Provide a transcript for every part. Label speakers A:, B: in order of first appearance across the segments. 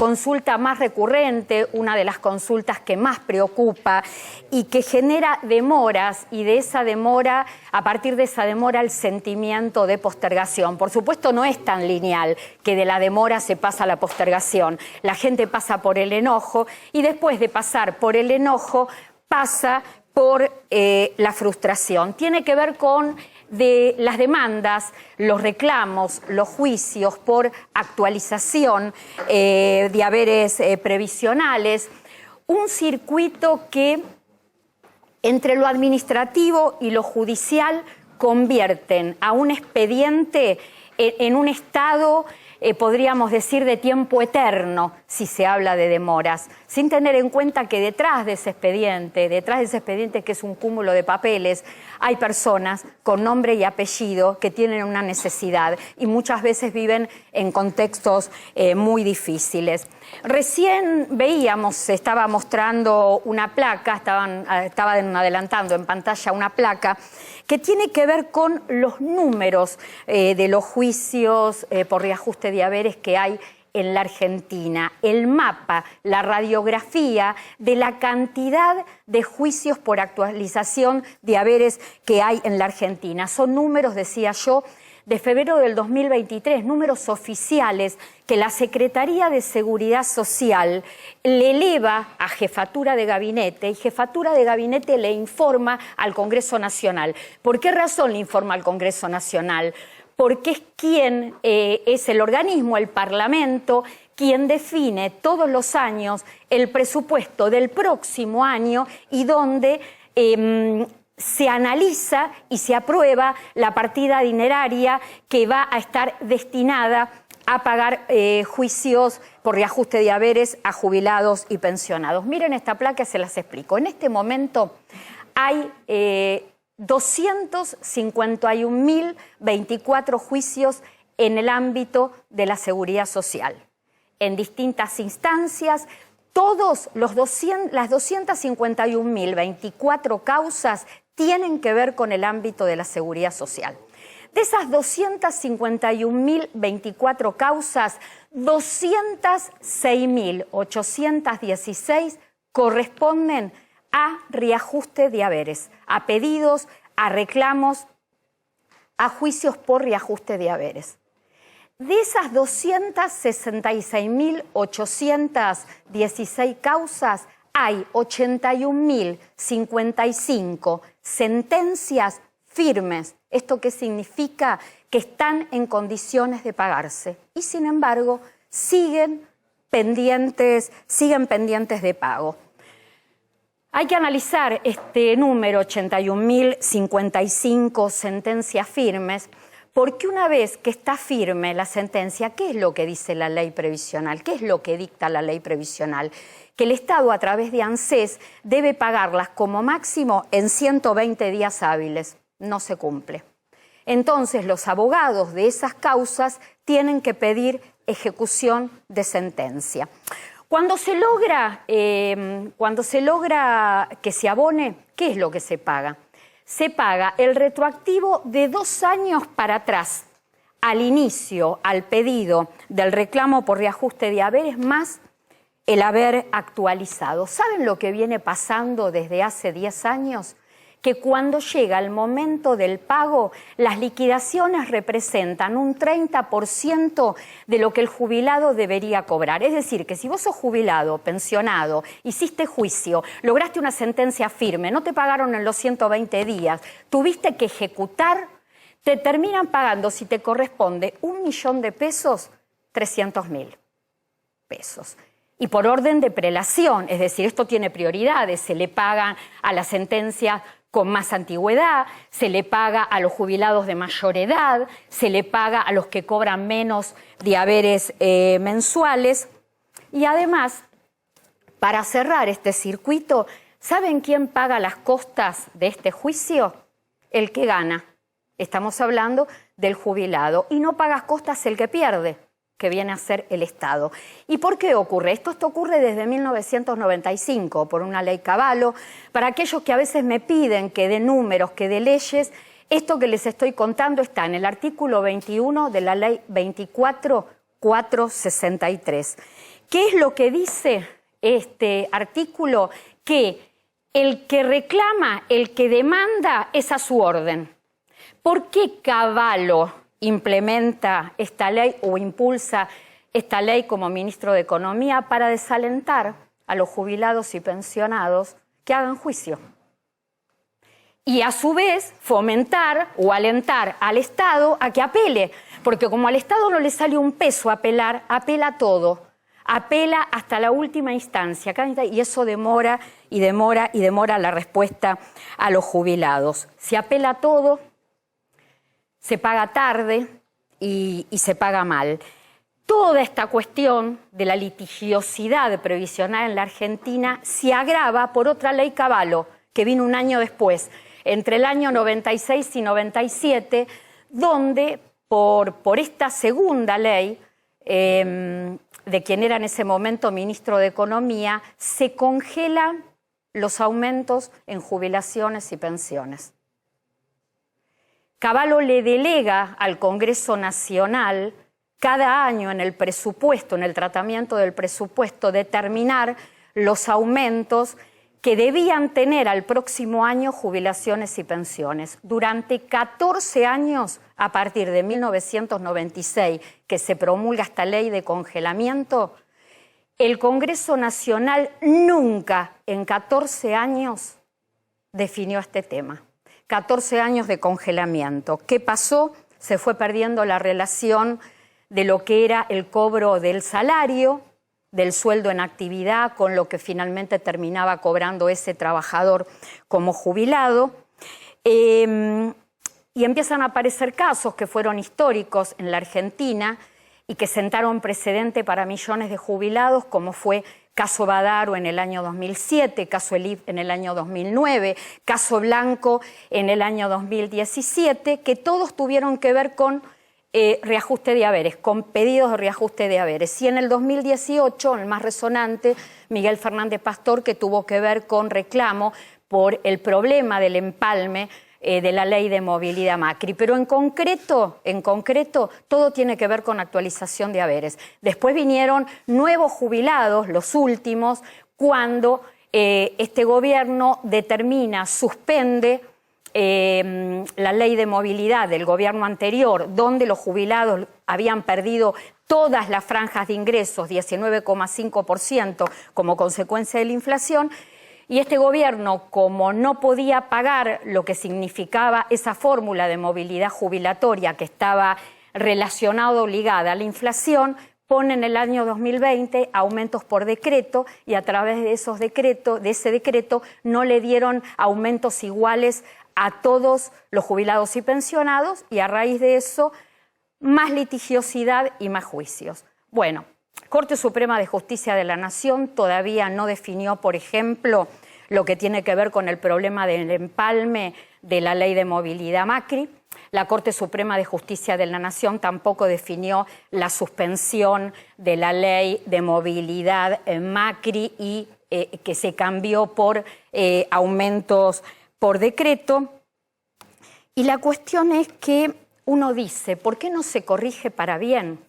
A: consulta más recurrente, una de las consultas que más preocupa y que genera demoras, y de esa demora, a partir de esa demora, el sentimiento de postergación. Por supuesto, no es tan lineal que de la demora se pasa a la postergación. La gente pasa por el enojo y después de pasar por el enojo pasa por la frustración. Tiene que ver con las demandas, los reclamos, los juicios por actualización de haberes previsionales, un circuito que entre lo administrativo y lo judicial convierten a un expediente en un estado, podríamos decir, de tiempo eterno, si se habla de demoras, sin tener en cuenta que detrás de ese expediente que es un cúmulo de papeles, hay personas con nombre y apellido que tienen una necesidad y muchas veces viven en contextos muy difíciles. Recién veíamos, se estaba mostrando una placa, estaban adelantando en pantalla una placa que tiene que ver con los números de los juicios por reajuste de haberes que hay en la Argentina, el mapa, la radiografía de la cantidad de juicios por actualización de haberes que hay en la Argentina. Son números, decía yo, de febrero del 2023, números oficiales que la Secretaría de Seguridad Social le eleva a Jefatura de Gabinete y Jefatura de Gabinete le informa al Congreso Nacional. ¿Por qué razón le informa al Congreso Nacional? Porque es quien es el organismo, el Parlamento, quien define todos los años el presupuesto del próximo año y donde se analiza y se aprueba la partida dineraria que va a estar destinada a pagar juicios por reajuste de haberes a jubilados y pensionados. Miren esta placa, se las explico. En este momento hay 251.024 juicios en el ámbito de la seguridad social. En distintas instancias, todas las 251.024 causas tienen que ver con el ámbito de la seguridad social. De esas 251.024 causas, 206.816 corresponden a reajuste de haberes, a pedidos, a reclamos, a juicios por reajuste de haberes. De esas 266.816 causas, hay 81.055 sentencias firmes. ¿Esto qué significa? Que están en condiciones de pagarse y, sin embargo, siguen pendientes de pago. Hay que analizar este número, 81.055 sentencias firmes, porque una vez que está firme la sentencia, ¿qué es lo que dice la ley previsional? ¿Qué es lo que dicta la ley previsional? Que el Estado, a través de ANSES, debe pagarlas como máximo en 120 días hábiles. No se cumple. Entonces, los abogados de esas causas tienen que pedir ejecución de sentencia. Cuando se logra que se abone, ¿qué es lo que se paga? Se paga el retroactivo de 2 años para atrás, al inicio, al pedido del reclamo por reajuste de haberes, más el haber actualizado. ¿Saben lo que viene pasando desde hace 10 años? Que cuando llega el momento del pago, las liquidaciones representan un 30% de lo que el jubilado debería cobrar. Es decir, que si vos sos jubilado, pensionado, hiciste juicio, lograste una sentencia firme, no te pagaron en los 120 días, tuviste que ejecutar, te terminan pagando, si te corresponde, 1 millón de pesos, 300.000 pesos. Y por orden de prelación, es decir, esto tiene prioridades, se le pagan a las sentencias con más antigüedad, se le paga a los jubilados de mayor edad, se le paga a los que cobran menos de haberes mensuales. Y además, para cerrar este circuito, ¿saben quién paga las costas de este juicio? El que gana. Estamos hablando del jubilado. Y no paga costas el que pierde, que viene a ser el Estado. ¿Y por qué ocurre? Esto ocurre desde 1995, por una ley Cavallo. Para aquellos que a veces me piden que dé números, que dé leyes, esto que les estoy contando está en el artículo 21 de la ley 24 463. ¿Qué es lo que dice este artículo? Que el que reclama, el que demanda, es a su orden. ¿Por qué Cavallo implementa esta ley o impulsa esta ley como ministro de Economía? Para desalentar a los jubilados y pensionados que hagan juicio. Y a su vez fomentar o alentar al Estado a que apele, porque como al Estado no le sale un peso apelar, apela todo, apela hasta la última instancia, y eso demora y demora y demora la respuesta a los jubilados. Se apela todo, se paga tarde y se paga mal. Toda esta cuestión de la litigiosidad previsional en la Argentina se agrava por otra ley Cavallo, que vino un año después, entre el año 96 y 97, donde por esta segunda ley, de quien era en ese momento ministro de Economía, se congelan los aumentos en jubilaciones y pensiones. Cavallo le delega al Congreso Nacional cada año en el presupuesto, en el tratamiento del presupuesto, determinar los aumentos que debían tener al próximo año jubilaciones y pensiones. Durante 14 años, a partir de 1996, que se promulga esta ley de congelamiento, el Congreso Nacional nunca en 14 años definió este tema. 14 años de congelamiento. ¿Qué pasó? Se fue perdiendo la relación de lo que era el cobro del salario, del sueldo en actividad, con lo que finalmente terminaba cobrando ese trabajador como jubilado. Y empiezan a aparecer casos que fueron históricos en la Argentina y que sentaron precedente para millones de jubilados, como fue caso Badaro en el año 2007, caso Elif en el año 2009, caso Blanco en el año 2017, que todos tuvieron que ver con reajuste de haberes, con pedidos de reajuste de haberes. Y en el 2018, el más resonante, Miguel Fernández Pastor, que tuvo que ver con reclamo por el problema del empalme de la ley de movilidad Macri. Pero en concreto, todo tiene que ver con actualización de haberes. Después vinieron nuevos jubilados, los últimos, cuando este gobierno determina, suspende la ley de movilidad del gobierno anterior, donde los jubilados habían perdido todas las franjas de ingresos, 19,5% como consecuencia de la inflación, y este gobierno, como no podía pagar lo que significaba esa fórmula de movilidad jubilatoria que estaba relacionada, ligada a la inflación, pone en el año 2020 aumentos por decreto y a través de ese decreto no le dieron aumentos iguales a todos los jubilados y pensionados, y a raíz de eso más litigiosidad y más juicios. Bueno, Corte Suprema de Justicia de la Nación todavía no definió, por ejemplo, lo que tiene que ver con el problema del empalme de la ley de movilidad Macri. La Corte Suprema de Justicia de la Nación tampoco definió la suspensión de la ley de movilidad Macri y que se cambió por aumentos por decreto. Y la cuestión es que uno dice, ¿por qué no se corrige para bien?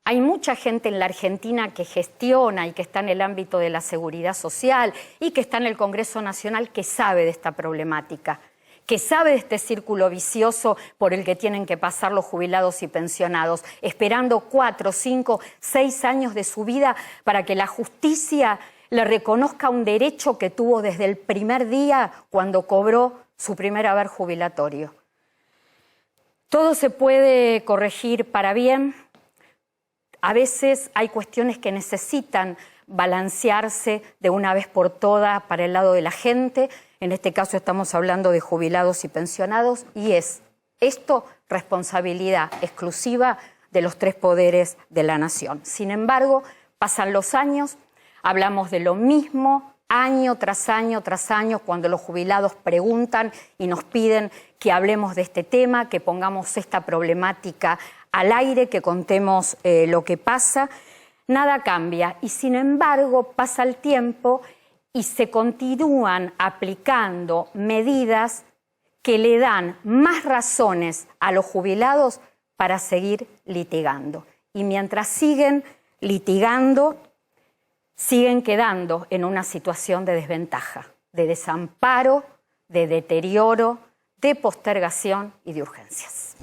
A: Hay mucha gente en la Argentina que gestiona y que está en el ámbito de la seguridad social y que está en el Congreso Nacional que sabe de esta problemática, que sabe de este círculo vicioso por el que tienen que pasar los jubilados y pensionados, esperando 4, 5, 6 años de su vida para que la justicia le reconozca un derecho que tuvo desde el primer día cuando cobró su primer haber jubilatorio. Todo se puede corregir para bien. A veces hay cuestiones que necesitan balancearse de una vez por todas para el lado de la gente. En este caso estamos hablando de jubilados y pensionados, y es esto responsabilidad exclusiva de los 3 poderes de la nación. Sin embargo, pasan los años, hablamos de lo mismo año tras año tras año cuando los jubilados preguntan y nos piden que hablemos de este tema, que pongamos esta problemática al aire, que contemos lo que pasa. Nada cambia y sin embargo pasa el tiempo y se continúan aplicando medidas que le dan más razones a los jubilados para seguir litigando. Y mientras siguen litigando, siguen quedando en una situación de desventaja, de desamparo, de deterioro, de postergación y de urgencias.